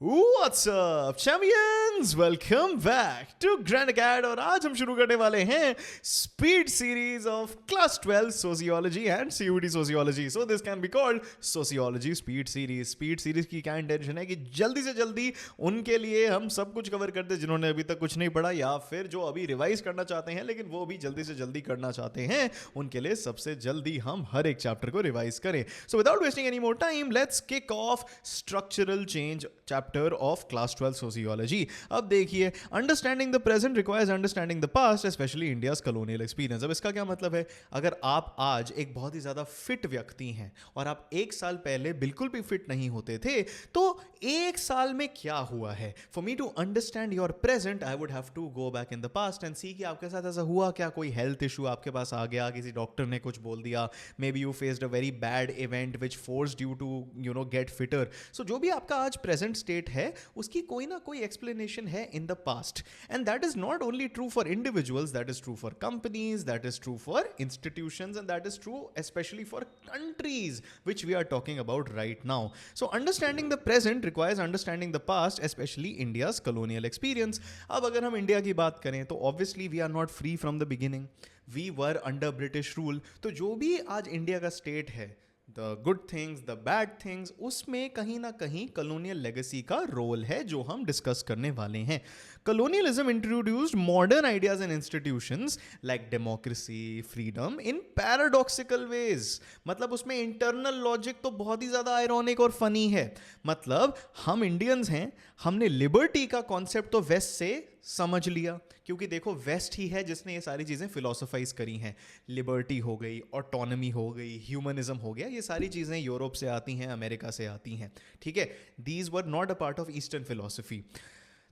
What's up, champions? Welcome back to Grand Acad और आज हम शुरू करने वाले हैं speed series of class 12 sociology and CUET sociology. So this can be called sociology speed series. Speed series की क्या इंटेंशन है कि जल्दी से जल्दी उनके लिए हम सब कुछ कवर करते जिन्होंने अभी तक कुछ नहीं पढ़ा या फिर जो अभी रिवाइज करना चाहते हैं लेकिन वो भी जल्दी से जल्दी करना चाहते हैं, उनके लिए सबसे जल्दी हम हर एक चैप्टर को रिवाइज करें. So without wasting any more time let's kick off structural change chapter of class 12 sociology. अब देखिए, understanding the present requires understanding the past, specially India's colonial experience. अब इसका क्या मतलब है? अगर आप आज एक बहुत ही ज्यादा फिट व्यक्ति हैं और आप एक साल पहले बिल्कुल भी फिट नहीं होते थे, तो एक साल में क्या हुआ है? For me to understand your present I would have to go back in the past and see कि आपके साथ ऐसा हुआ क्या, कोई हेल्थ इशू आपके पास आ गया, किसी डॉक्टर ने कुछ बोल दिया, maybe you faced a very bad event which forced you to get fitter. So जो भी आपका आज प्रेजेंट स्टेट है उसकी कोई ना कोई एक्सप्लेनेशन है इन the past. And that is not only true for individuals, that is true for companies, that is true for institutions and that is true especially for countries which we are talking about right now. So understanding the present requires understanding the past, especially India's colonial experience. अब अगर हम India की बात करें तो obviously we are not free from the beginning. We were under British rule. तो जो भी आज इंडिया का स्टेट है, the good things the bad things, उसमें कहीं ना कहीं कॉलोनियल लेगेसी का रोल है जो हम डिस्कस करने वाले हैं. Colonialism introduced modern ideas and institutions like democracy, freedom in paradoxical ways. मतलब उसमें इंटरनल लॉजिक तो बहुत ही ज्यादा आयरॉनिक और फनी है. मतलब हम इंडियंस हैं, हमने लिबर्टी का कॉन्सेप्ट तो वेस्ट से समझ लिया, क्योंकि देखो वेस्ट ही है जिसने ये सारी चीज़ें फिलोसोफाइज करी हैं. लिबर्टी हो गई, ऑटोनॉमी हो गई, ह्यूमनिज्म हो गया, ये सारी चीज़ें यूरोप से आती हैं, अमेरिका से आती हैं. ठीक है, these were not a part of eastern philosophy.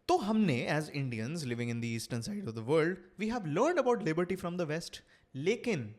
तो हमने as Indians living in the eastern side of the world we have learn about liberty from the west. लेकिन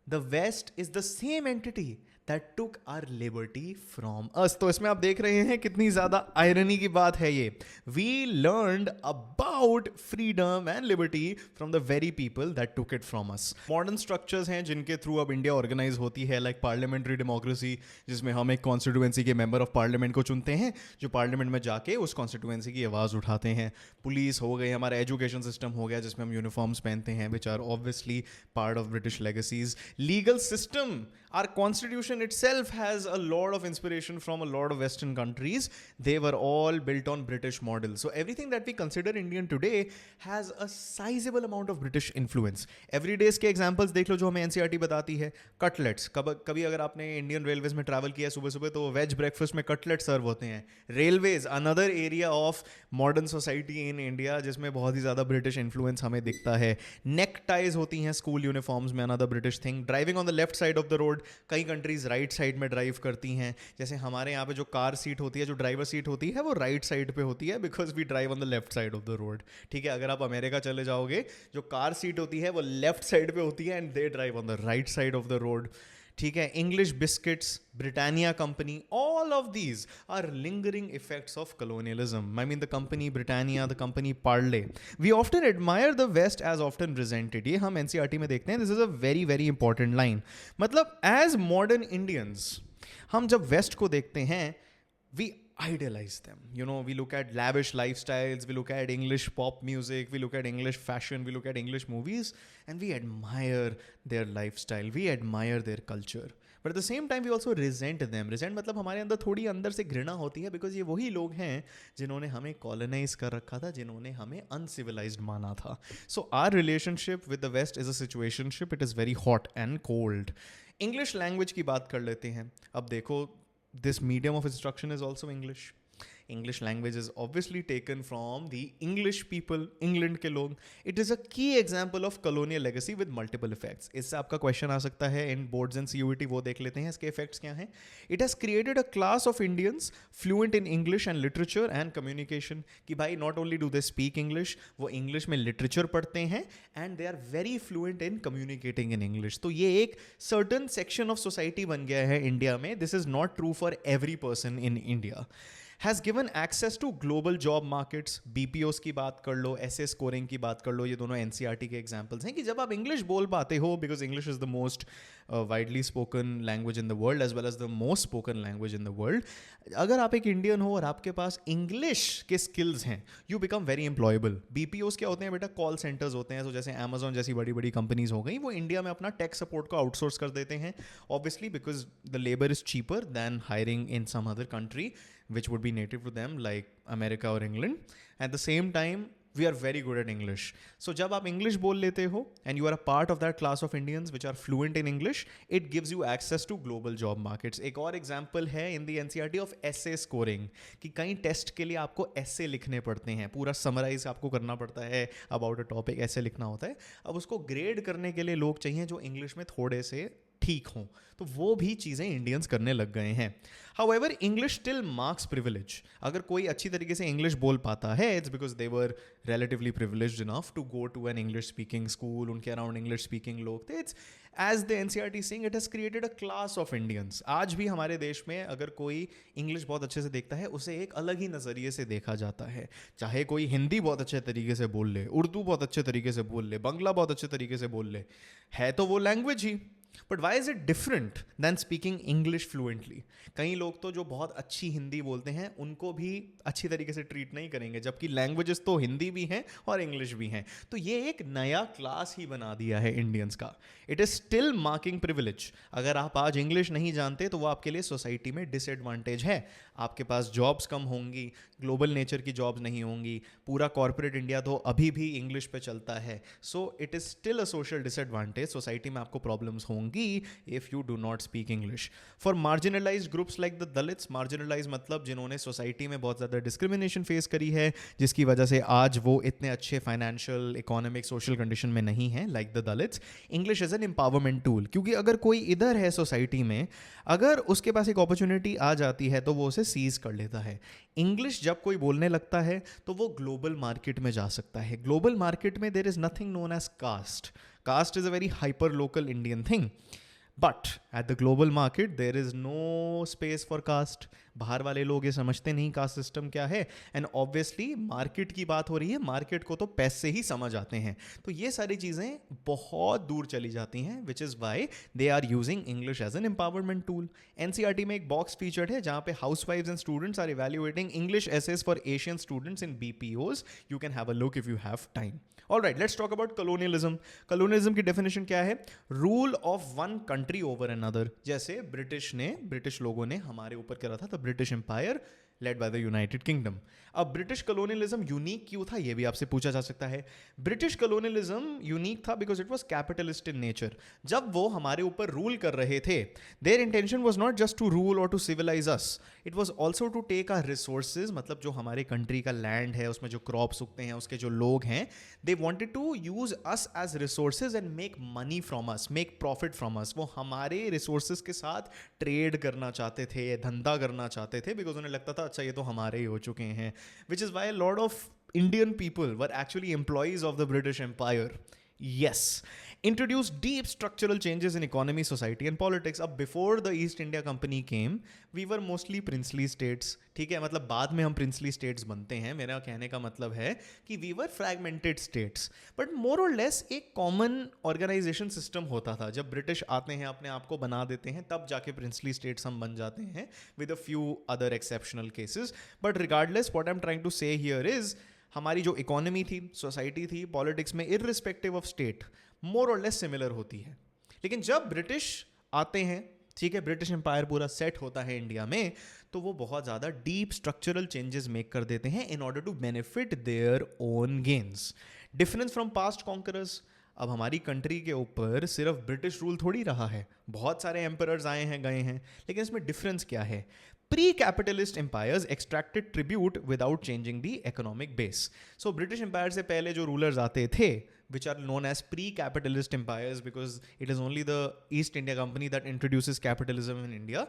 the west is the same entity that took our liberty from us. तो इसमें आप देख रहे हैं कितनी ज्यादा आयरनी की बात है ये. We learned about freedom and liberty from the very people that took it from us. Modern structures हैं जिनके थ्रू अब इंडिया ऑर्गेनाइज होती है, लाइक पार्लियामेंट्री डेमोक्रेसी, जिसमें हम एक कॉन्स्टिट्यूएंसी के मेंबर ऑफ पार्लियामेंट को चुनते हैं जो पार्लियामेंट में जाके उस कॉन्स्टिट्यूएंसी की आवाज़ उठाते हैं. पुलिस हो गई, हमारा एजुकेशन सिस्टम हो गया जिसमें हम यूनिफॉर्म्स पहनते हैं, which are obviously part of British legacies. Legal system, our constitution itself has a lot of inspiration from a lot of western countries. They were all built on British models. So everything that we consider Indian today has a sizable amount of British influence. Everydays के examples देख लो जो हमें NCERT बताती है. Cutlets, कभी अगर आपने Indian railways में ट्रैवल किया सुबह सुबह तो वेज ब्रेकफास्ट में कटलेट सर्व होते हैं. Railways another area of modern society in India जिसमें बहुत ही ज़्यादा ब्रिटिश इन्फ्लुएंस हमें दिखता है. नेक टाइज होती हैं स्कूल यूनिफॉर्म्स में, another British thing. Driving on the left side of the road, कई कंट्रीज राइट साइड में ड्राइव करती हैं. जैसे हमारे यहाँ पे जो कार सीट होती है, जो ड्राइवर सीट होती है, वो राइट साइड पे होती है because we drive on the left side of the road. ठीक है, अगर आप अमेरिका चले जाओगे जो कार सीट होती है वो लेफ्ट साइड पे होती है and they drive on the right side of the road. ठीक है, English biscuits, Britannia company, all of these are lingering effects of colonialism. I mean the company Britannia, the company Parle. We often admire the West as often presented. ये हम NCERT में देखते हैं. This is a very very important line. मतलब as modern Indians, हम जब West को देखते हैं, we idealize them. We look at lavish lifestyles, we look at English pop music, we look at English fashion, we look at English movies, and we admire their lifestyle, we admire their culture. But at the same time we also resent them. Resent मतलब हमारे अंदर थोड़ी अंदर से घृणा होती है because ये वही लोग हैं जिन्होंने हमें कॉलोनाइज कर रखा था, जिन्होंने हमें अनसिविलाइज्ड माना था. So our relationship with the west is a situationship. It is very hot and cold. English language की बात कर लेते हैं. अब देखो, this medium of instruction is also English. English language is obviously taken from the English people, England के लोग. It is a key example of colonial legacy with multiple effects. इससे आपका question आ सकता है in boards and CUET, वो देख लेते हैं इसके effects क्या हैं. It has created a class of Indians fluent in English and literature and communication. कि भाई not only do they speak English, वो English में literature पढ़ते हैं and they are very fluent in communicating in English. तो ये एक certain section of society बन गया है इंडिया में. This is not true for every person in India. Has given access to global job markets. BPOs की बात कर लो, एसए स्कोरिंग की बात कर लो, ये दोनों एनसीईआरटी के एग्जांपल्स हैं कि जब आप इंग्लिश बोल पाते हो, because English is the most widely spoken language in the world as well as the most spoken language in the world. अगर आप एक इंडियन हो और आपके पास इंग्लिश के स्किल्स हैं, you become very employable. BPOs क्या होते हैं बेटा? कॉल सेंटर्स होते हैं. तो जैसे अमेजोन जैसी बड़ी बड़ी कंपनीज हो गई, वो इंडिया में अपना टेक सपोर्ट को आउटसोर्स कर देते हैं, obviously because the labour is cheaper than hiring in some other country which would be native to them like America or England. At the same time, we are very good at English. So जब आप English बोल लेते हो and you are a part of that class of Indians which are fluent in English, it gives you access to global job markets. एक और example है in the NCERT of essay scoring कि कई test के लिए आपको essay लिखने पड़ते हैं, पूरा समराइज आपको करना पड़ता है about a topic, essay लिखना होता है. अब उसको ग्रेड करने के लिए लोग चाहिए जो इंग्लिश में थोड़े से ठीक हों, तो वो भी चीज़ें इंडियंस करने लग गए हैं. However English still marks privilege. अगर कोई अच्छी तरीके से इंग्लिश बोल पाता है, it's because they were relatively privileged enough to go to an English speaking school, उनके अराउंड इंग्लिश स्पीकिंग लोग थे. It's as the NCERT saying, it has created a class of Indians. आज भी हमारे देश में अगर कोई इंग्लिश बहुत अच्छे से देखता है, उसे एक अलग ही नज़रिए से देखा जाता है. चाहे कोई हिंदी बहुत अच्छे तरीके से बोल ले, उर्दू बहुत अच्छे तरीके से बोल ले, बंगला बहुत अच्छे तरीके से बोल ले, है तो वो language he. But why is it different than speaking English fluently? कई लोग तो जो बहुत अच्छी हिंदी बोलते हैं उनको भी अच्छी तरीके से ट्रीट नहीं करेंगे, जबकि लैंग्वेजेस तो हिंदी भी हैं और इंग्लिश भी हैं. तो ये एक नया क्लास ही बना दिया है इंडियंस का. It is still marking privilege. अगर आप आज इंग्लिश नहीं जानते तो वो आपके लिए सोसाइटी में डिसएडवांटेज है. आपके पास जॉब्स कम होंगी, ग्लोबल नेचर की जॉब्स नहीं होंगी, पूरा कॉर्पोरेट इंडिया तो अभी भी इंग्लिश पे चलता है. So it is still a social disadvantage. Society में आपको प्रॉब्लम्स होंगी if you do not speak English. For marginalized groups like the Dalits, marginalized मतलब जिन्होंने सोसाइटी में बहुत ज़्यादा डिस्क्रिमिनेशन फेस करी है, जिसकी वजह से आज वो इतने अच्छे फाइनेंशियल, इकोनॉमिक, सोशल कंडीशन में नहीं है, like the Dalits, English is an empowerment tool. क्योंकि अगर कोई इधर है सोसाइटी में, अगर उसके पास एक अपॉर्चुनिटी आ जाती है तो वो उसे सीज कर लेता है. इंग्लिश जब कोई बोलने लगता है तो वो ग्लोबल मार्केट में जा सकता है. ग्लोबल मार्केट में there is nothing known as caste. Caste is a very hyper local Indian thing. But at the global market, there is no space for caste. बाहर वाले लोग ये समझते नहीं कास्ट सिस्टम क्या है. एंड ऑब्वियसली मार्केट की बात हो रही है, मार्केट को तो पैसे ही समझ आते हैं. तो ये सारी चीज़ें बहुत दूर चली जाती हैं, which is why they are using English as an empowerment tool. NCERT में एक बॉक्स फीचर्ड है जहाँ पे housewives and students are evaluating English essays for Asian students in BPOs. You can have a look if you have time. Alright, let's talk about colonialism. Colonialism की definition क्या है? Rule of one country over another. जैसे British लोगों ने हमारे ऊपर करा था the British empire led by the United Kingdom. अब ब्रिटिश कलोनियलिज्म यूनिक क्यों था, ये भी आपसे पूछा जा सकता है. ब्रिटिश कलोनियलिज्म यूनिक था because it was capitalist in nature. जब वो हमारे ऊपर रूल कर रहे थे, their intention was not just to rule और to civilise us, it was also to take our resources. मतलब जो हमारे कंट्री का लैंड है, उसमें जो क्रॉप्स उगते हैं, उसके जो लोग हैं, they wanted to use us as resources and make money from us, make profit from us. वो हमारे रिसोर्सेज के साथ ट्रेड करना चाहते थे, धंधा करना चाहते थे, बिकॉज उन्हें लगता था अच्छा ये तो हमारे ही हो चुके हैं. Which is why lot of Indian people were actually employees of the British Empire. Yes, introduced deep structural changes in economy, society and politics. अब before the East India Company came, we were mostly princely states. ठीक है, मतलब बाद में हम princely states बनते हैं. मेरा कहने का मतलब है कि we were fragmented states. But more or less एक common organization system होता था. जब ब्रिटिश आते हैं, अपने आप को बना देते हैं, तब जाके princely states हम बन जाते हैं, with a few other exceptional cases. But regardless, what I'm trying to say here is, हमारी जो इकोनॉमी थी, सोसाइटी थी, पॉलिटिक्स में इररिस्पेक्टिव ऑफ स्टेट मोर और लेस सिमिलर होती है. लेकिन जब ब्रिटिश आते हैं, ठीक है, ब्रिटिश एम्पायर पूरा सेट होता है इंडिया में, तो वो बहुत ज़्यादा डीप स्ट्रक्चरल चेंजेस मेक कर देते हैं in order to benefit their own gains. Difference from past conquerors. अब हमारी कंट्री के ऊपर सिर्फ ब्रिटिश रूल थोड़ी रहा है, बहुत सारे एम्परर्स आए हैं, गए हैं, लेकिन इसमें डिफरेंस क्या है? Pre-capitalist empires extracted tribute without changing the economic base. So British Empire से पहले जो rulers आते थे, which are known as pre-capitalist empires because it is only the East India Company that introduces capitalism in India,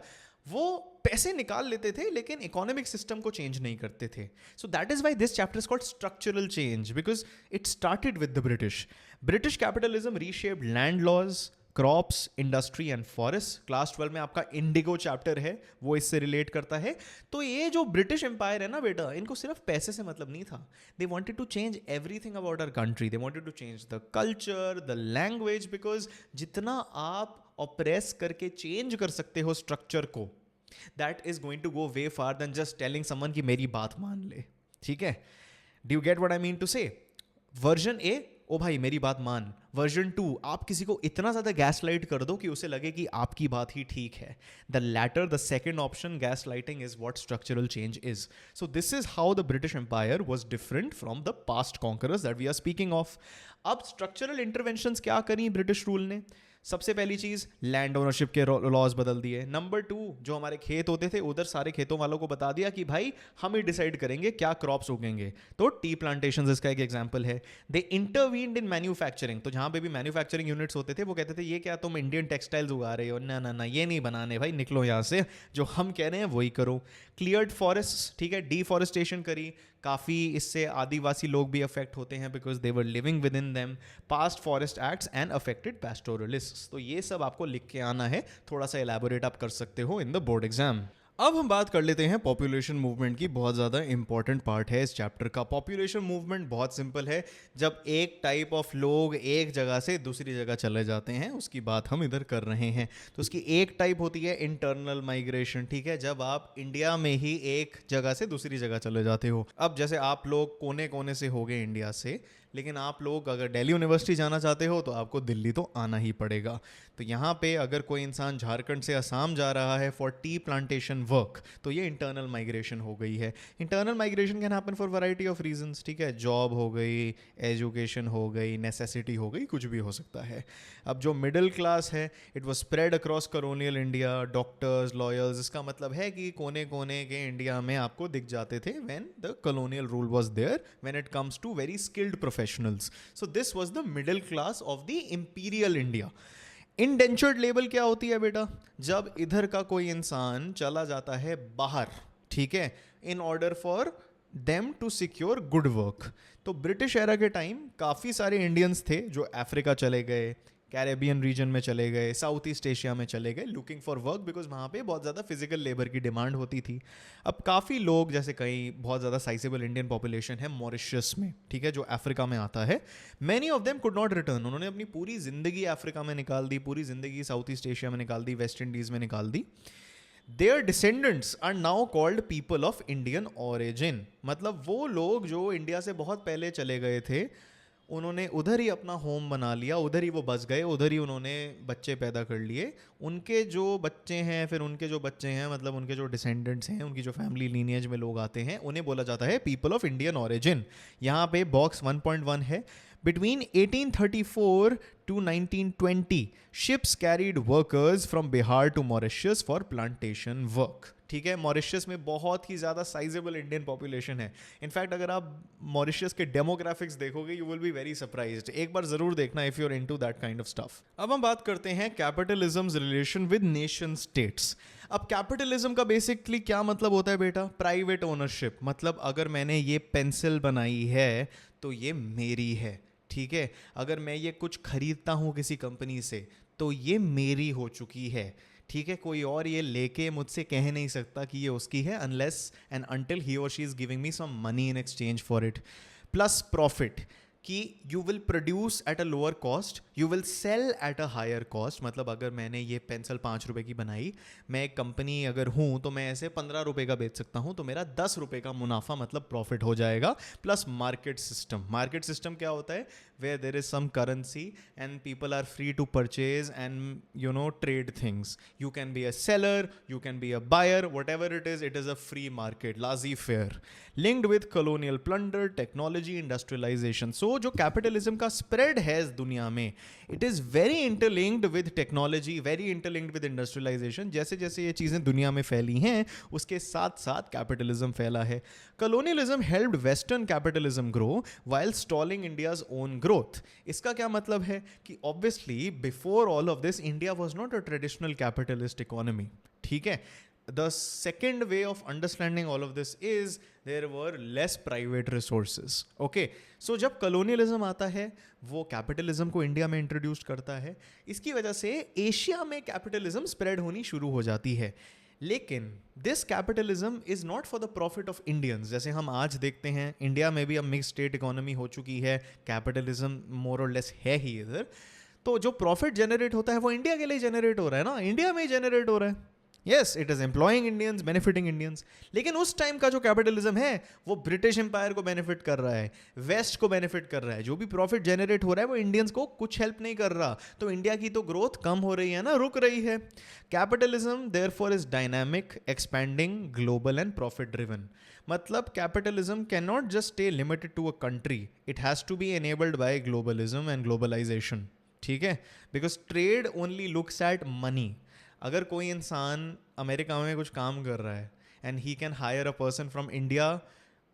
वो पैसे निकाल लेते थे लेकिन इकोनॉमिक सिस्टम को चेंज नहीं करते थे. So that is why this chapter is called structural change, because it started with the British. British capitalism reshaped land laws, crops, industry and forest. Class 12 में आपका इंडिगो चैप्टर है, वो इससे relate करता है। तो ये जो ब्रिटिश एम्पायर है ना बेटा, इनको सिर्फ पैसे से मतलब नहीं था। They wanted to change everything about our country. They wanted to change the culture, the language, because जितना आप ऑप्रेस करके चेंज कर सकते हो स्ट्रक्चर को, that is going to go way far then just telling someone कि मेरी बात मान ले। ठीक है, do you get what I mean to say? Version A, ओ भाई मेरी बात मान। वर्जन 2, आप किसी को इतना ज़्यादा गैस लाइट कर दो कि उसे लगे कि आपकी बात ही ठीक है। The latter, the second option, gaslighting, is what structural change is. So this is how the British Empire was different from the past conquerors that we are speaking of. अब स्ट्रक्चरल इंटरवेंशंस क्या करी British rule ने? सबसे पहली चीज, land ownership के laws बदल दिए। नंबर 2, जो हमारे खेत होते थे उधर सारे खेतों वालों को बता दिया कि भाई हम ही डिसाइड करेंगे क्या क्रॉप्स उगेंगे। तो टी प्लांटेशंस इसका एक एग्जांपल है। दे इंटरवीन्ड इन मैन्युफैक्चरिंग। तो जहां पे भी मैन्युफैक्चरिंग यूनिट्स होते थे वो कहते थे ये क्या तुम इंडियन टेक्सटाइल्स उगा रहे हो, ना ना ना ये नहीं बनाने भाई, निकलो यहाँ से, जो हम कह रहे हैं वही करो। क्लियर्ड फॉरेस्ट, ठीक है, डिफॉरेस्टेशन करी। काफ़ी इससे आदिवासी लोग भी अफेक्ट होते हैं because they were living with in them. Past forest acts and affected pastoralists. तो ये सब आपको लिख के आना है, थोड़ा सा एलैबोरेट आप कर सकते हो इन द बोर्ड एग्जाम। अब हम बात कर लेते हैं पॉपुलेशन मूवमेंट की। बहुत ज़्यादा इंपॉर्टेंट पार्ट है इस चैप्टर का। पॉपुलेशन मूवमेंट बहुत सिंपल है, जब एक टाइप ऑफ लोग एक जगह से दूसरी जगह चले जाते हैं, उसकी बात हम इधर कर रहे हैं। तो उसकी एक टाइप होती है इंटरनल माइग्रेशन, ठीक है, जब आप इंडिया में ही एक जगह से दूसरी जगह चले जाते हो। अब जैसे आप लोग कोने कोने से हो गए इंडिया से, लेकिन आप लोग अगर दिल्ली यूनिवर्सिटी जाना चाहते हो तो आपको दिल्ली तो आना ही पड़ेगा। तो यहाँ पे अगर कोई इंसान झारखंड से असम जा रहा है फॉर टी प्लांटेशन वर्क, तो ये इंटरनल माइग्रेशन हो गई है। Internal migration can happen for variety of reasons, ठीक है, जॉब हो गई, एजुकेशन हो गई, नेसेसिटी हो गई, कुछ भी हो सकता है। अब जो मिडिल क्लास है, it was spread across colonial India, doctors, lawyers. इसका मतलब है कि कोने कोने के इंडिया में आपको दिख जाते थे when the colonial rule was there, when it comes to very skilled professionals. So this was the middle class of the imperial India. Indentured labour क्या होती है बेटा? जब इधर का कोई इंसान चला जाता है बाहर, ठीक है, in order for them to secure good work. तो ब्रिटिश एरा के टाइम काफ़ी सारे इंडियंस थे जो अफ्रीका चले गए, कैरेबियन रीजन में चले गए, साउथ ईस्ट एशिया में चले गए, लुकिंग फॉर वर्क, बिकॉज वहाँ पे बहुत ज़्यादा फिजिकल लेबर की डिमांड होती थी। अब काफ़ी लोग, जैसे कहीं बहुत ज़्यादा साइजेबल इंडियन पॉपुलेशन है मॉरिशस में, ठीक है, जो अफ्रीका में आता है, many of them could not return. उन्होंने अपनी पूरी ज़िंदगी अफ्रीका में निकाल दी, पूरी ज़िंदगी साउथ ईस्ट एशिया में निकाल दी, वेस्ट इंडीज़ में निकाल दी। Their descendants are now called people of Indian origin। मतलब वो लोग जो इंडिया से बहुत पहले चले गए थे, उन्होंने उधर ही अपना होम बना लिया, उधर ही वो बस गए, उधर ही उन्होंने बच्चे पैदा कर लिए। उनके जो बच्चे हैं, फिर उनके जो बच्चे हैं, मतलब उनके जो डिसेंडेंट्स हैं, उनकी जो फैमिली लीनियज में लोग आते हैं, उन्हें बोला जाता है पीपल ऑफ इंडियन ऑरिजिन। यहाँ पे बॉक्स 1.1 है। Between 1834 to 1920, ships carried workers from Bihar to Mauritius for plantation work। ठीक है, मॉरिशस में बहुत ही ज़्यादा साइजेबल इंडियन पॉपुलेशन है। इनफैक्ट अगर आप मॉरिशस के डेमोग्राफिक्स देखोगे, you will be very surprised. एक बार ज़रूर देखना if you are into that kind of stuff. अब हम बात करते हैं capitalism's relation with nation states. अब कैपिटलिज्म का बेसिकली क्या मतलब होता है बेटा? Private ownership. मतलब अगर मैंने ये पेंसिल बनाई है तो ये मेरी है, ठीक है। अगर मैं ये कुछ खरीदता हूँ किसी कंपनी से तो ये मेरी हो चुकी है, ठीक है। कोई और ये लेके मुझसे कह नहीं सकता कि ये उसकी है, अनलेस एंड अनटिल ही और she is giving me some money in exchange for it. Plus profit, कि you will produce at a lower cost, you will sell at a higher cost. मतलब अगर मैंने ये पेंसिल 5 रुपये की बनाई, मैं एक कंपनी अगर हूँ तो मैं ऐसे 15 रुपये का बेच सकता हूँ, तो मेरा 10 रुपये का मुनाफा मतलब प्रॉफिट हो जाएगा। Plus market system. Market system क्या होता है? where there is some currency and people are free to purchase and trade things. You can be a seller, you can be a buyer, whatever it is a free market, laissez-faire, linked with colonial plunder, technology, industrialization. So जो capitalism का spread है इस दुनिया में, it is very interlinked with technology, very interlinked with industrialization. जैसे जैसे ये चीज़ें दुनिया में फैली हैं, उसके साथ साथ capitalism फैला है। Colonialism helped Western capitalism grow while stalling India's own growth। इसका क्या मतलब है कि obviously before all of this India was not a traditional capitalist economy, ठीक है। the second way of understanding all of this is there were less private resources. Okay, so जब colonialism आता है वो capitalism को इंडिया में introduce करता है, इसकी वजह से एशिया में capitalism स्प्रेड होनी शुरू हो जाती है. लेकिन this capitalism is not for the profit of Indians. जैसे हम आज देखते हैं इंडिया में भी अब मिक्स स्टेट इकोनॉमी हो चुकी है, कैपिटलिज्म मोर और लेस है ही इधर. तो जो प्रॉफिट जनरेट होता है वो इंडिया के लिए जनरेट हो रहा है ना, इंडिया में ही जनरेट हो रहा है. Yes, it is employing Indians, benefiting Indians. लेकिन उस टाइम का जो कैपिटलिज्म है वो ब्रिटिश एम्पायर को बेनिफिट कर रहा है, वेस्ट को बेनिफिट कर रहा है. जो भी प्रॉफिट जनरेट हो रहा है वो इंडियंस को कुछ हेल्प नहीं कर रहा. तो इंडिया की तो ग्रोथ कम हो रही है ना, रुक रही है. Capitalism therefore is dynamic, expanding, global and profit driven. मतलब capitalism can not just stay limited to a country, it has to be enabled by globalism and globalisation. ठीक है, because trade only looks at money. अगर कोई इंसान America में कुछ काम कर रहा है and he can hire a person from India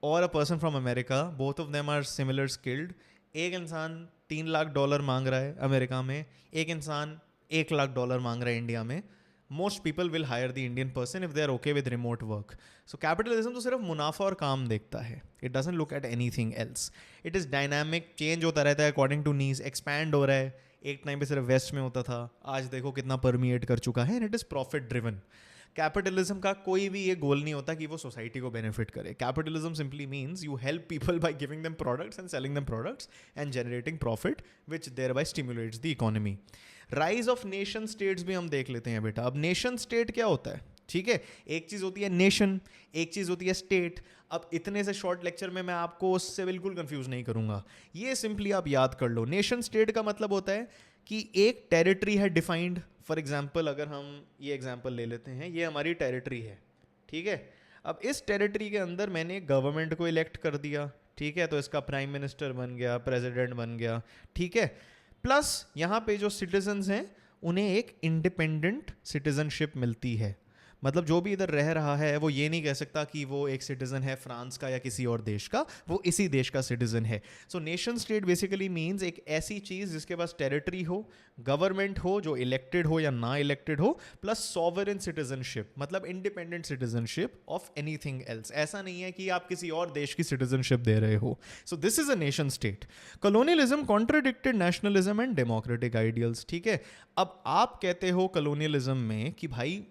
और a person from America, both of them are similar skilled. एक इंसान $3 लाख मांग रहा है अमेरिका में, एक इंसान $1 लाख मांग रहा है इंडिया में. Most people will hire the Indian person if they are okay with remote work. So capitalism तो सिर्फ मुनाफा और काम देखता है, it doesn't look at anything else. It is dynamic, change होता रहता है अकॉर्डिंग टू नीड्स, एक्सपैंड हो रहा है. एक टाइम पे सिर्फ वेस्ट में होता था, आज देखो कितना परमिएट कर चुका है. And it is profit driven. Capitalism का कोई भी ये गोल नहीं होता कि वो सोसाइटी को बेनिफिट करे. Capitalism simply means you help people by giving them products and selling them products and generating profit which thereby stimulates the economy. Rise of nation states भी हम देख लेते हैं बेटा. अब नेशन स्टेट क्या होता है? ठीक है, एक चीज़ होती है नेशन, एक चीज़ होती है स्टेट. अब इतने से शॉर्ट लेक्चर में मैं आपको उससे बिल्कुल कंफ्यूज नहीं करूंगा, ये सिंपली आप याद कर लो. नेशन स्टेट का मतलब होता है कि एक टेरिटरी है डिफाइंड. फॉर एग्जांपल अगर हम ये एग्जांपल ले लेते हैं, ये हमारी टेरिटरी है. ठीक है, अब इस टेरिटरी के अंदर मैंने गवर्नमेंट को इलेक्ट कर दिया. ठीक है, तो इसका प्राइम मिनिस्टर बन गया, प्रेसिडेंट बन गया. ठीक है, प्लस यहाँ पे जो सिटीजन्स हैं उन्हें एक इंडिपेंडेंट सिटीजनशिप मिलती है. मतलब जो भी इधर रह रहा है वो ये नहीं कह सकता कि वो एक सिटीजन है फ्रांस का या किसी और देश का, वो इसी देश का सिटीजन है. सो नेशन स्टेट बेसिकली मीन्स एक ऐसी चीज़ जिसके पास टेरिटरी हो, गवर्नमेंट हो जो इलेक्टेड हो या ना इलेक्टेड हो, प्लस सॉवरेन सिटीजनशिप, मतलब independent citizenship of anything else. ऐसा नहीं है कि आप किसी और देश की सिटीजनशिप दे रहे हो. सो this is a nation state. Colonialism contradicted nationalism and democratic ideals. ठीक है, अब आप कहते हो कॉलोनियलिज्म में कि भाई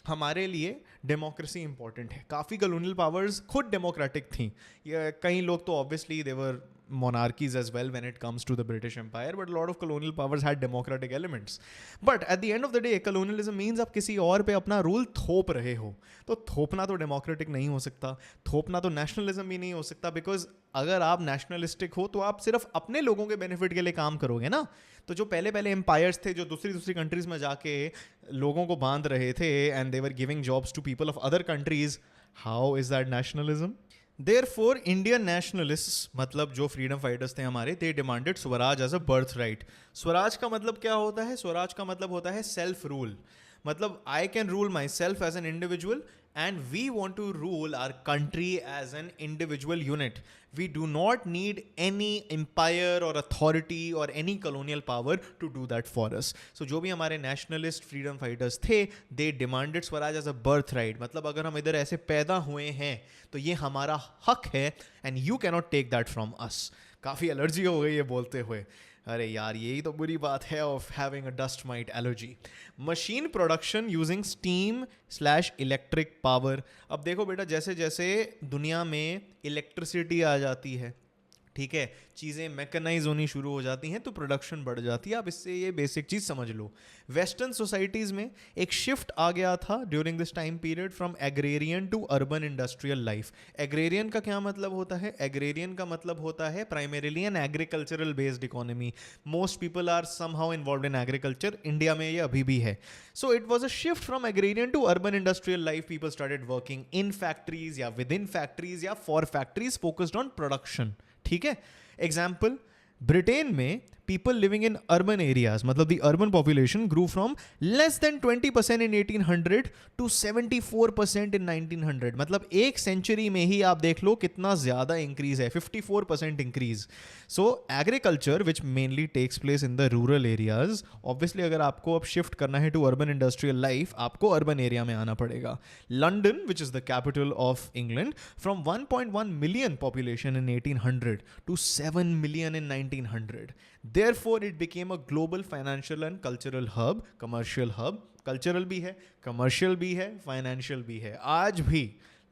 हमारे लिए डेमोक्रेसी इंपॉर्टेंट है. काफ़ी कॉलोनियल पावर्स खुद डेमोक्रेटिक थी. ये कई लोग तो obviously they were monarchies as well when it comes to the British Empire, but a lot of colonial powers had democratic elements. But at the end of the day, colonialism means आप किसी और पे अपना rule थोप रहे हो. तो थोपना तो डेमोक्रेटिक नहीं हो सकता, थोपना तो नेशनलिज्म भी नहीं हो सकता. बिकॉज अगर आप नेशनलिस्टिक हो तो आप सिर्फ अपने लोगों के बेनिफिट के लिए काम करोगे ना. तो जो पहले पहले एम्पायर्स थे जो दूसरी कंट्रीज में जाके लोगों को बांध रहे थे and they were giving jobs to people of other countries, how is that nationalism? Therefore, Indian nationalists, मतलब जो फ्रीडम फाइटर्स थे हमारे, they demanded Swaraj as a birth right. Swaraj का मतलब क्या होता है? स्वराज का मतलब होता है सेल्फ रूल. मतलब I can rule myself as an individual and we want to rule our country as an individual unit. We do not need any empire or authority or any colonial power to do that for us. So जो भी हमारे nationalist freedom fighters थे, they demanded Swaraj as a birth right. मतलब अगर हम इधर ऐसे पैदा हुए हैं तो ये हमारा हक है and you cannot take that from us. काफ़ी एलर्जी हो गई है बोलते हुए. अरे यार यही तो बुरी बात है of having a dust might allergy. Machine production using steam slash electric power. अब देखो बेटा, जैसे जैसे दुनिया में इलेक्ट्रिसिटी आ जाती है, ठीक है, चीज़ें मैकेनाइज होनी शुरू हो जाती हैं तो प्रोडक्शन बढ़ जाती है. आप इससे ये बेसिक चीज़ समझ लो. वेस्टर्न सोसाइटीज़ में एक शिफ्ट आ गया था during this time period from agrarian to urban industrial life. Agrarian का क्या मतलब होता है? एग्रेरियन का मतलब होता है primarily an agricultural based economy. Most people are somehow involve in agriculture. India में ये अभी भी है. So it was a shift from agrarian to urban industrial life. People started working in factories या विद इन फैक्ट्रीज या for factories focused on production. ठीक है, example Britain में people living in urban areas, मतलब the urban population grew from less than 20% in 1800 to 74% in 1900. मतलब एक century में ही आप देख लो कितना ज़्यादा इंक्रीज है, 54% increase. So agriculture which mainly takes place in the rural areas, obviously अगर आपको अब शिफ्ट करना है टू अर्बन इंडस्ट्रियल लाइफ, आपको अर्बन एरिया में आना पड़ेगा. London which is the capital of England, from 1.1 million population in 1800 to 7 million in 1900. Therefore, it became a global financial and cultural hub, commercial hub. Cultural भी है, commercial भी है, financial भी है. आज भी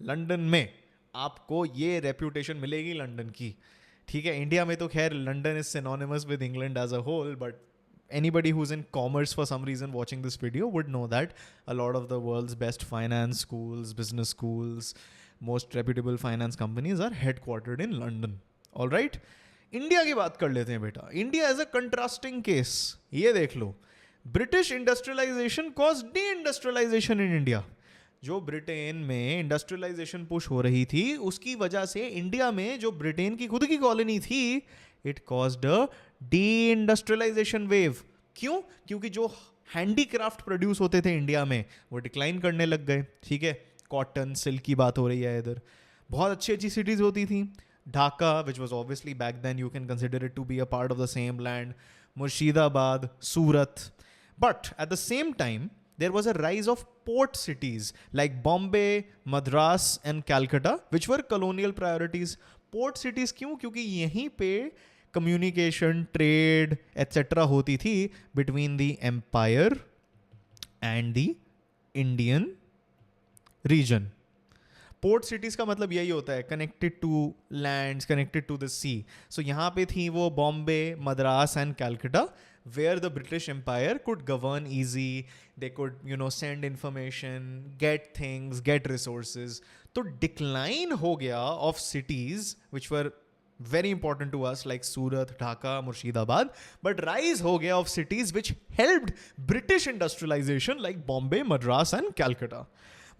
लंदन में आपको ये रेप्यूटेशन मिलेगी लंदन की. ठीक है, इंडिया में तो खैर London is synonymous with England as a whole, but anybody who's in commerce for some reason watching this video would know that a lot of the world's best finance schools, business schools, most reputable finance companies are headquartered in London. All right? India की बात कर लेते हैं बेटा. India as a contrasting case. ये देख लो, British industrialisation cause de industrialisation in India. जो ब्रिटेन में इंडस्ट्रियलाइजेशन पुश हो रही थी, उसकी वजह से इंडिया में जो ब्रिटेन की खुद की कॉलोनी थी, it caused a deindustrialization wave. क्यों? क्योंकि जो हैंडीक्राफ्ट प्रोड्यूस होते थे इंडिया में, वो डिक्लाइन करने लग गए. ठीक है, कॉटन, सिल्क की बात हो रही है इधर. बहुत अच्छी अच्छी सिटीज होती थी. Dhaka, which was obviously back then you can consider it to be a part of the same land, Murshidabad, Surat. But at the same time, there was a rise of port cities like Bombay, Madras and Calcutta, which were colonial priorities. Port cities क्यों? क्योंकि यहीं पे communication, trade, etc. होती थी between the empire and the Indian region. Port cities का मतलब यही होता है, connected to lands, connected to the sea. So यहाँ पे थी वो Bombay, Madras and Calcutta, where the British empire could govern easy. They could send information, get things, get resources. तो डिक्लाइन हो गया of cities which were very important to us like Surat, Dhaka, Murshidabad, but rise ho gaya of cities which helped British industrialization like Bombay, Madras and Calcutta.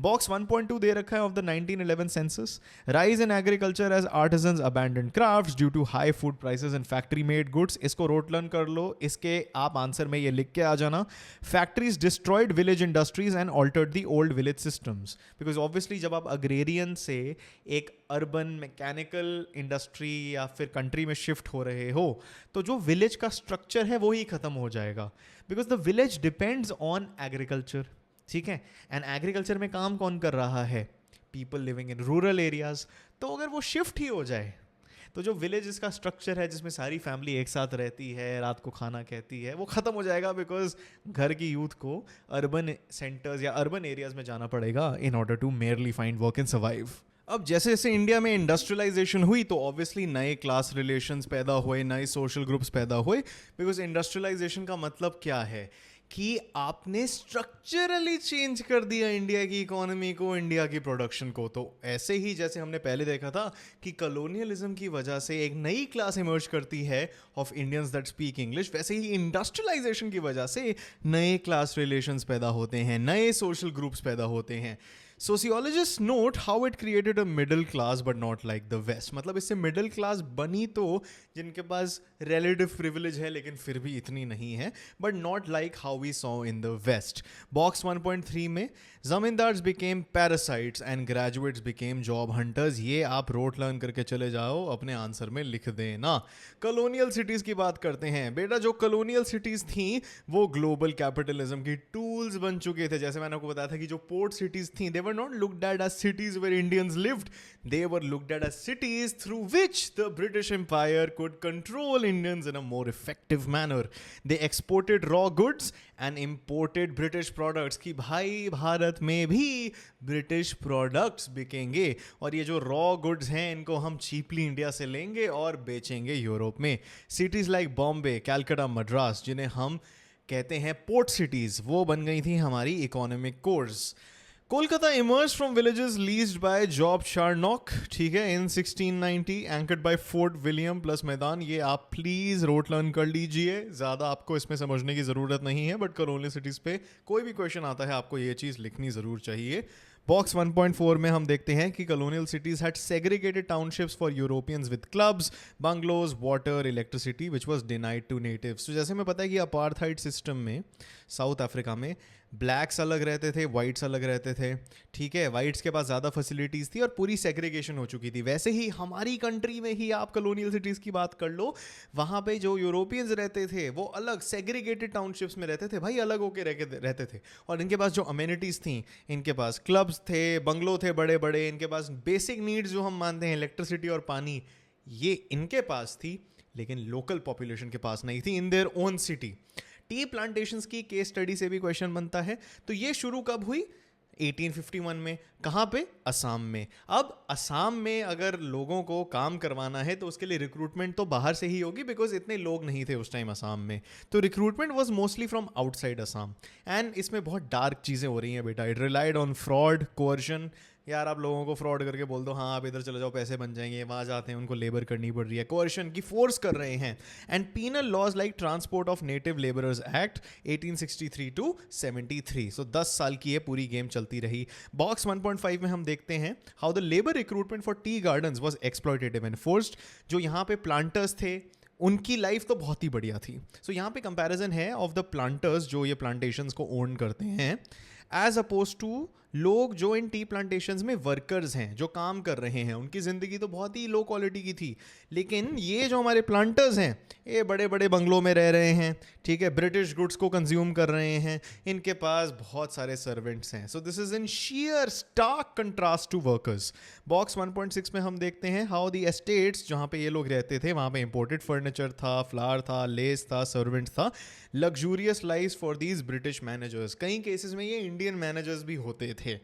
Box 1.2 दे रखा है of the 1911 census. Rise in agriculture as artisans abandoned crafts due to high food prices and factory made goods. इसको road learn कर लो, इसके आप answer में ये लिख के आ जाना. Factories destroyed village industries and altered the old village systems. Because obviously जब आप agrarian से एक अर्बन मैकेनिकल इंडस्ट्री या फिर कंट्री में शिफ्ट हो रहे हो, तो जो विलेज का स्ट्रक्चर है वो ही खत्म हो जाएगा. Because the village depends on agriculture. ठीक है, एंड एग्रीकल्चर में काम कौन कर रहा है? People living in rural areas. तो अगर वो शिफ्ट ही हो जाए, तो जो विलेज का स्ट्रक्चर है जिसमें सारी फैमिली एक साथ रहती है, रात को खाना कहती है, वो ख़त्म हो जाएगा. बिकॉज घर की यूथ को अर्बन सेंटर्स या अर्बन एरियाज में जाना पड़ेगा in order to merely find work and survive. अब जैसे जैसे इंडिया में इंडस्ट्रियलाइजेशन हुई, तो ऑब्वियसली नए क्लास रिलेशंस पैदा हुए, नए सोशल ग्रुप्स पैदा हुए. बिकॉज इंडस्ट्रियलाइजेशन का मतलब क्या है कि आपने स्ट्रक्चरली चेंज कर दिया इंडिया की इकोनॉमी को, इंडिया की प्रोडक्शन को. तो ऐसे ही जैसे हमने पहले देखा था कि कॉलोनियलिज्म की वजह से एक नई क्लास इमर्ज करती है of Indians that speak English, वैसे ही इंडस्ट्रियलाइजेशन की वजह से नए क्लास रिलेशंस पैदा होते हैं, नए सोशल ग्रुप्स पैदा होते हैं. Sociologists note how it created a middle class but not like the West. मतलब इससे मिडिल क्लास बनी तो जिनके पास relative privilege है लेकिन फिर भी इतनी नहीं है, but not like how we saw in the West. Box 1.3 में zamindars became parasites and graduates became job hunters. ये आप रोट लर्न करके चले जाओ, अपने आंसर में लिख देना. कॉलोनियल सिटीज़ की बात करते हैं बेटा. जो कॉलोनियल सिटीज़ थी वो ग्लोबल कैपिटलिज्म की टूल्स बन चुके थे. जैसे मैंने आपको बताया था कि जो पोर्ट सिटीज़ थी, they were not looked at as cities where Indians lived. They were looked at as cities through which the British Empire could control Indians in a more effective manner. They exported raw goods and imported British products. कि भाई भारत में भी British products बिकेंगे और ये जो raw goods हैं इनको हम cheaply इंडिया से लेंगे और बेचेंगे यूरोप में. Cities like Bombay, Calcutta, Madras, जिन्हें हम कहते हैं पोर्ट सिटीज़, वो बन गई थी हमारी economic course. Kolkata emerged from villages leased by Job Charnock, ठीक है, in 1690, anchored by Fort William plus मैदान. ये आप प्लीज़ रोट लर्न कर लीजिए, ज़्यादा आपको इसमें समझने की ज़रूरत नहीं है, बट कॉलोनियल सिटीज़ पे कोई भी क्वेश्चन आता है आपको ये चीज़ लिखनी ज़रूर चाहिए. बॉक्स 1.4 में हम देखते हैं कि colonial cities had segregated townships for Europeans with clubs, bungalows, water, electricity which was denied to natives. तो जैसे हमें पता है कि अपार्थाइड सिस्टम में साउथ अफ्रीका में ब्लैक्स अलग रहते थे, वाइट्स अलग रहते थे, ठीक है, वाइट्स के पास ज़्यादा फैसिलिटीज़ थी और पूरी सेग्रीगेशन हो चुकी थी। वैसे ही हमारी कंट्री में ही आप कॉलोनियल सिटीज़ की बात कर लो, वहाँ पे जो यूरोपियंस रहते थे वो अलग सेग्रीगेटेड टाउनशिप्स में रहते थे भाई, अलग होके रहते थे। और इनके पास जो अमेनिटीज़ थी, इनके पास क्लब्स थे, बंगलो थे बड़े बड़े, इनके पास बेसिक नीड्स जो हम मानते हैं इलेक्ट्रिसिटी और पानी, ये इनके पास थी, लेकिन लोकल पॉपुलेशन के पास नहीं थी in their own city. T plantations की केस स्टडी से भी क्वेश्चन बनता है। तो ये शुरू कब हुई? 1851 में। कहाँ पे? असम में। अब असम में अगर लोगों को काम करवाना है तो उसके लिए रिक्रूटमेंट तो बाहर से ही होगी, बिकॉज इतने लोग नहीं थे उस टाइम असम में। तो recruitment was mostly from outside Assam. And इसमें बहुत डार्क चीज़ें हो रही हैं बेटा। It relied on fraud, coercion. यार आप लोगों को फ्रॉड करके बोल दो हाँ आप इधर चले जाओ पैसे बन जाएंगे, वहाँ जाते हैं उनको लेबर करनी पड़ रही है, कोअर्शन की फोर्स कर रहे हैं। And penal laws like transport of native labourers act 1863 to 73। So 10 साल की ये पूरी गेम चलती रही। बॉक्स 1.5 में हम देखते हैं how the labour recruitment for tea gardens was exploitative and forced. जो यहाँ पे प्लांटर्स थे उनकी लाइफ तो बहुत ही बढ़िया थी। सो यहाँ पे कंपैरिजन है ऑफ द प्लांटर्स जो ये प्लांटेशंस को ओन करते हैं एज अपोज टू लोग जो इन टी प्लांटेशंस में वर्कर्स हैं, जो काम कर रहे हैं। उनकी ज़िंदगी तो बहुत ही लो क्वालिटी की थी, लेकिन ये जो हमारे प्लांटर्स हैं ये बड़े बड़े बंगलों में रह रहे हैं, ठीक है, ब्रिटिश गुड्स को कंज्यूम कर रहे हैं, इनके पास बहुत सारे सर्वेंट्स हैं। So this is in sheer stark contrast to workers. Box 1.6 में हम देखते हैं हाउ द एस्टेट्स जहाँ पे ये लोग रहते थे वहाँ पे इंपोर्टेड फर्नीचर था, फ्लावर था, लेस था, सर्वेंट था, luxurious life for these British managers. कई केसेस में ये इंडियन मैनेजर्स भी होते थे।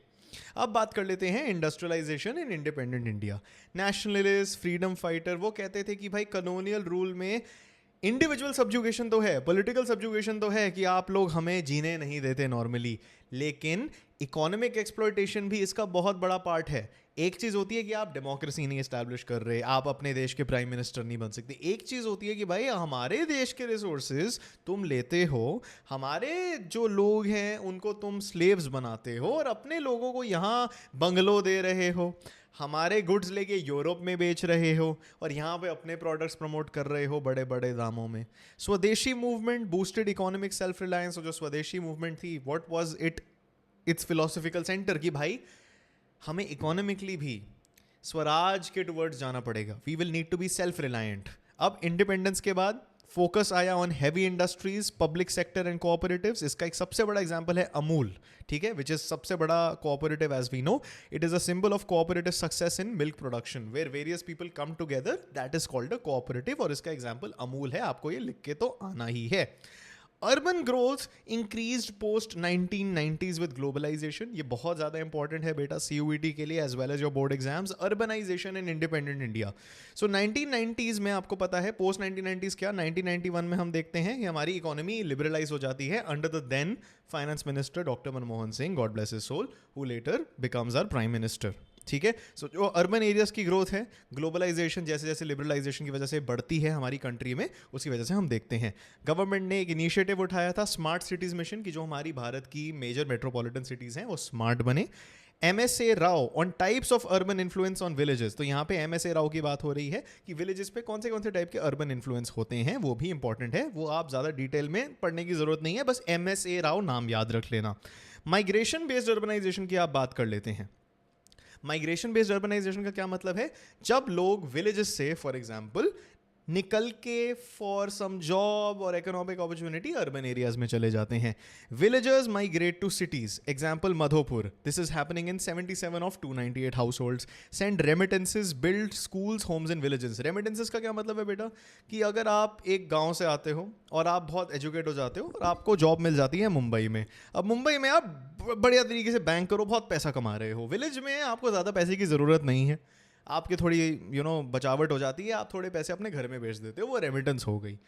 अब बात कर लेते हैं industrialization in independent India. Nationalist, freedom fighter, वो कहते थे कि भाई कॉलोनियल रूल में इंडिविजुअल सब्जुगेशन तो है, पॉलिटिकल सब्जुगेशन तो है कि आप लोग हमें जीने नहीं देते नॉर्मली, लेकिन इकोनॉमिक एक्सप्लॉयटेशन भी इसका बहुत बड़ा पार्ट है। एक चीज़ होती है कि आप डेमोक्रेसी नहीं एस्टैब्लिश कर रहे, आप अपने देश के प्राइम मिनिस्टर नहीं बन सकते। एक चीज़ होती है कि भाई हमारे देश के रिसोर्सेज तुम लेते हो, हमारे जो लोग हैं उनको तुम स्लेव्स बनाते हो और अपने लोगों को यहाँ बंगलो दे रहे हो, हमारे गुड्स लेके यूरोप में बेच रहे हो और यहाँ पे अपने प्रोडक्ट्स प्रमोट कर रहे हो बड़े बड़े दामों में। स्वदेशी movement boosted economic self reliance. जो स्वदेशी मूवमेंट थी, what was it? It's philosophical centre कि भाई हमें इकोनॉमिकली भी स्वराज के टुवर्ड्स जाना पड़ेगा। We will need to be self reliant. अब इंडिपेंडेंस के बाद फोकस आया on heavy industries, public sector and cooperatives. इसका एक सबसे बड़ा एग्जांपल है अमूल, ठीक है, विच इज सबसे बड़ा cooperative as we know. It is a symbol of cooperative success in milk production where various people come together, that is called a cooperative. और इसका एग्जांपल अमूल है, आपको ये लिख के तो आना ही है। Urban growth increased post 1990s with globalization. ये बहुत ज़्यादा इंपॉर्टेंट है बेटा CUET के लिए as well as your board exams. Urbanization in independent India. So 1990s में आपको पता है, पोस्ट 1990s क्या, 1991 में हम देखते हैं कि हमारी इकोनॉमी लिबरलाइज हो जाती है under the then finance minister doctor Manmohan Singh, God bless his soul, who later becomes our prime minister. ठीक है, सो जो अर्बन एरियाज की ग्रोथ है, ग्लोबलाइजेशन जैसे जैसे लिबरलाइजेशन की वजह से बढ़ती है हमारी कंट्री में, उसकी वजह से हम देखते हैं गवर्नमेंट ने एक इनिशिएटिव उठाया था स्मार्ट सिटीज़ मिशन की, जो हमारी भारत की मेजर मेट्रोपॉलिटन सिटीज़ हैं वो स्मार्ट बने। MSA Rao on types of urban influence on villages. तो यहाँ पे MSA राव की बात हो रही है कि विलेजेस पे कौन से टाइप के अर्बन इन्फ्लुएंस होते हैं, वो भी इंपॉर्टेंट है, वो आप ज़्यादा डिटेल में पढ़ने की ज़रूरत नहीं है, बस MSA राव नाम याद रख लेना। माइग्रेशन बेस्ड अर्बनाइजेशन की आप बात कर लेते हैं। माइग्रेशन बेस्ड अर्बनाइजेशन का क्या मतलब है? जब लोग विलेजेस से फॉर एग्जांपल निकल के फॉर सम जॉब और इकोनॉमिक अपॉर्चुनिटी अर्बन एरियाज में चले जाते हैं। Villagers migrate to cities, example Madhopur, this is happening in 77 of 298 households. Send remittances, build schools, homes in villages. Remittances का क्या मतलब है बेटा? कि अगर आप एक गांव से आते हो और आप बहुत एजुकेट हो जाते हो और आपको जॉब मिल जाती है मुंबई में, अब मुंबई में आप बढ़िया तरीके से बैंक करो, बहुत पैसा कमा रहे हो। विलेज में आपको ज़्यादा पैसे की ज़रूरत नहीं है, आपकी थोड़ी बचावट हो जाती है, आप थोड़े पैसे अपने घर में भेज देते हो, वो रेमिटेंस हो गई।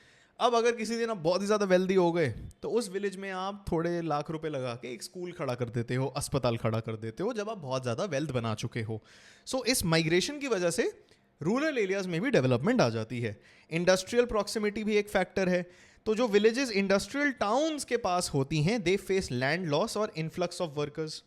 अब अगर किसी दिन आप बहुत ही ज़्यादा वेल्दी हो गए तो उस विलेज में आप थोड़े लाख रुपए लगा के एक स्कूल खड़ा कर देते हो, अस्पताल खड़ा कर देते हो, जब आप बहुत ज़्यादा वेल्थ बना चुके हो। सो इस माइग्रेशन की वजह से रूरल एरियाज में भी डेवलपमेंट आ जाती है। इंडस्ट्रियल प्रॉक्सिमिटी भी एक फैक्टर है। तो जो विलेजेस इंडस्ट्रियल टाउन्स के पास होती हैं, दे फेस लैंड लॉस और इन्फ्लक्स ऑफ वर्कर्स।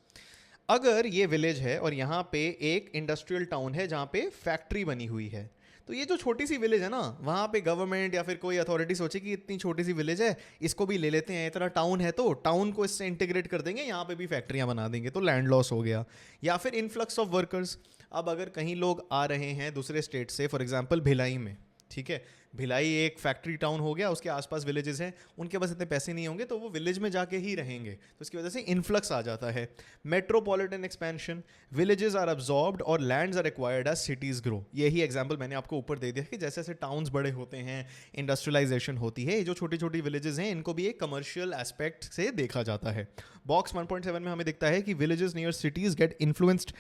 अगर ये विलेज है और यहाँ पे एक इंडस्ट्रियल टाउन है जहाँ पे फैक्ट्री बनी हुई है, तो ये जो छोटी सी विलेज है ना, वहाँ पे गवर्नमेंट या फिर कोई अथॉरिटी सोचे कि इतनी छोटी सी विलेज है, इसको भी ले लेते हैं, इतना टाउन है तो टाउन को इससे इंटीग्रेट कर देंगे, यहाँ पे भी फैक्ट्रियाँ बना देंगे, तो लैंड लॉस हो गया। या फिर इन्फ्लक्स ऑफ वर्कर्स। अब अगर कहीं लोग आ रहे हैं दूसरे स्टेट से, फॉर एग्जाम्पल भिलाई में, ठीक है, भिलाई एक फैक्ट्री टाउन हो गया, उसके आसपास विलेजेस हैं, उनके पास इतने पैसे नहीं होंगे तो वो विलेज में जाके ही रहेंगे, तो इसकी वजह से इन्फ्लक्स आ जाता है। Metropolitan expansion, villages are absorbed और lands are acquired as cities grow. यही एग्जांपल मैंने आपको ऊपर दे दिया कि जैसे जैसे टाउन्स बड़े होते हैं, इंडस्ट्रियलाइजेशन होती है, ये जो छोटी छोटी विलेजेस हैं इनको भी एक कमर्शियल एस्पेक्ट से देखा जाता है। बॉक्स 1.7 में हमें दिखता है कि villages near cities get influenced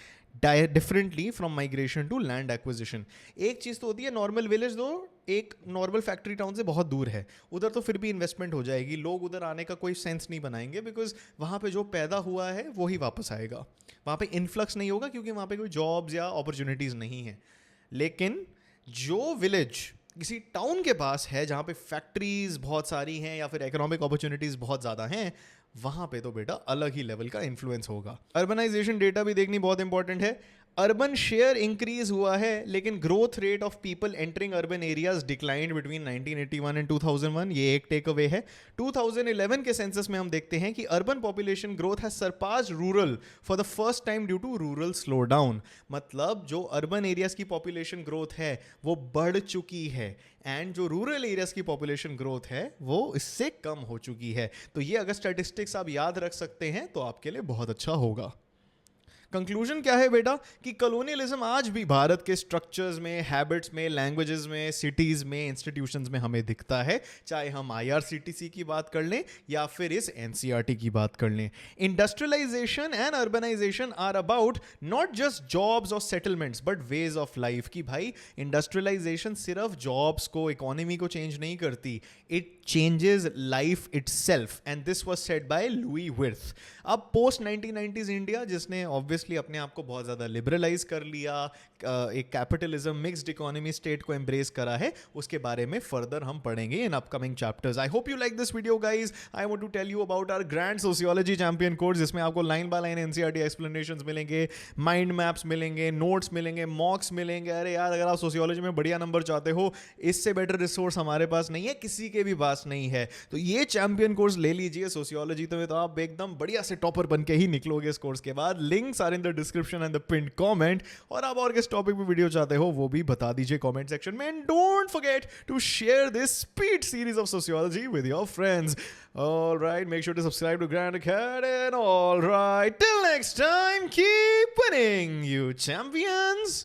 differently from migration to land acquisition. एक चीज़ तो होती है नॉर्मल विलेज, दो एक नॉर्मल फैक्ट्री टाउन से बहुत दूर है, उधर तो फिर भी इन्वेस्टमेंट हो जाएगी, लोग उधर आने का कोई सेंस नहीं बनाएंगे, बिकॉज वहाँ पे जो पैदा हुआ है वो ही वापस आएगा, वहाँ पे इन्फ्लक्स नहीं होगा क्योंकि वहाँ पे कोई जॉब्स या अपॉर्चुनिटीज़ नहीं है। लेकिन जो विलेज किसी टाउन के पास है जहाँ पे फैक्ट्रीज बहुत सारी हैं या फिर इकोनॉमिक अपॉर्चुनिटीज़ बहुत ज़्यादा हैं, वहाँ पे तो बेटा अलग ही लेवल का इन्फ्लुएंस होगा। अर्बनाइजेशन डेटा भी देखनी बहुत इंपॉर्टेंट है। अर्बन शेयर इंक्रीज हुआ है, लेकिन growth rate of people entering urban areas declined between 1981 and 2001। ये एक टेक अवे है। 2011 के सेंसस में हम देखते हैं कि urban population growth has surpassed rural for the first time due to rural slow down. मतलब जो अर्बन एरियाज की पॉपुलेशन ग्रोथ है वो बढ़ चुकी है, एंड जो रूरल एरियाज की पॉपुलेशन ग्रोथ है वो इससे कम हो चुकी है। तो ये अगर स्टैटिस्टिक्स आप याद रख सकते हैं तो आपके लिए बहुत अच्छा होगा। कंक्लूजन क्या है बेटा कि कॉलोनियलिज्म आज भी भारत के स्ट्रक्चर्स में, हैबिट्स में, लैंग्वेजेस में, सिटीज़ में, इंस्टीट्यूशंस में हमें दिखता है, चाहे हम आईआरसीटीसी की बात कर लें या फिर इस एनसीईआरटी की बात कर लें। Industrialisation and urbanisation are about not just jobs और settlements but ways of life. कि भाई इंडस्ट्रियलाइजेशन सिर्फ जॉब्स को, इकोनॉमी को चेंज नहीं करती, it changes life itself, and this was said by Louis Wirth. अब पोस्ट 1990s इंडिया, जिसने ऑब्वियसली अपने आप को बहुत ज़्यादा लिबरलाइज कर लिया, एक कैपिटलिज्म मिक्स्ड इकोनॉमी स्टेट को एम्ब्रेस करा है, उसके बारे में फर्दर हम पढ़ेंगे in upcoming chapters. I hope you like this video guys. I want to tell you about our grand sociology champion course, जिसमें आपको line by line NCERT explanations मिलेंगे, माइंड मैप्स मिलेंगे, नोट्स मिलेंगे, मॉक्स मिलेंगे। अरे यार, अगर आप सोशियोलॉजी में बढ़िया नंबर चाहते हो, इससे बेटर रिसोर्स हमारे पास नहीं है, किसी के भी पास नहीं है, तो ये चैंपियन कोर्स ले लीजिए सोशियोलॉजी। तो आप एकदम बढ़िया से टॉपर बन के ही निकलोगे इस कोर्स के बाद। Links are in the description and the pinned comment. और आप और किस टॉपिक पे वीडियो चाहते हो वो भी बता दीजिए कमेंट सेक्शन में, and don't forget to share this speed series of sociology with your friends. Alright, make sure to subscribe to Grand Academy, and alright, till next time, keep winning, you champions!